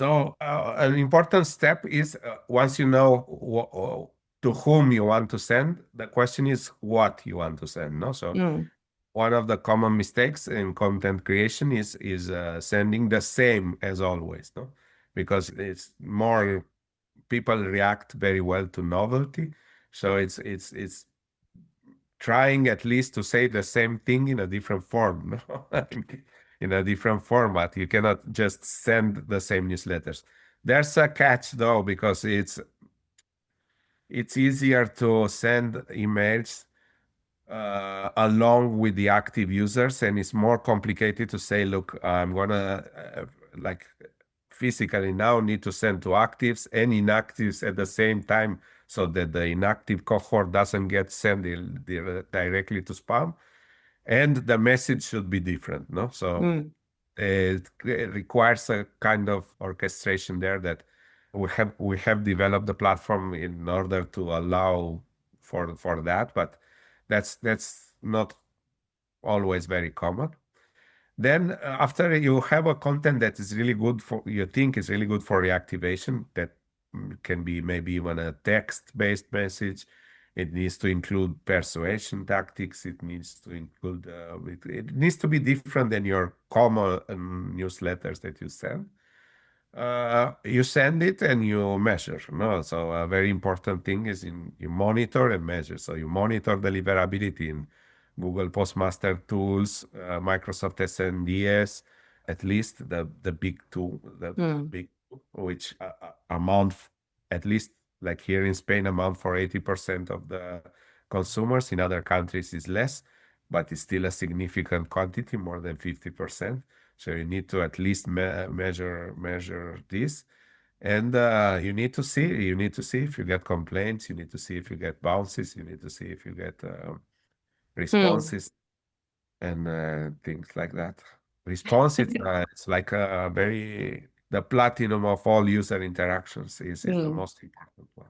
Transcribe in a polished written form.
So an important step is once you know to whom you want to send, the question is what you want to send. No, so Mm. one of the common mistakes in content creation is sending the same as always. No, because it's more people react very well to novelty. So it's trying at least to say the same thing in a different form, no? In a different format. You cannot just send the same newsletters. There's a catch though, because it's easier to send emails along with the active users, and it's more complicated to say, look, I'm gonna like physically now need to send to actives and inactives at the same time so that the inactive cohort doesn't get sent directly to spam, and the message should be different, no? So Mm. it requires a kind of orchestration there that we have developed the platform in order to allow for that, but that's not always very common. Then after you have a content that is really good for you think is really good for reactivation, that can be maybe even a text-based message. It needs to include persuasion tactics. It needs to include it needs to be different than your common newsletters that you send. You send it and you measure. No, so a very important thing is you monitor and measure. So you monitor deliverability in Google Postmaster tools, Microsoft SNDS, at least the big two, the Mm. big two, which amount at least like here in Spain amount for 80% of the consumers. In other countries is less, but it's still a significant quantity, more than 50%. So you need to at least measure this, and you need to see if you get complaints. You need to see if you get bounces. You need to see if you get Mm. responses and things like that. Response it's like a very the platinum of all user interactions is the Mm. most important one.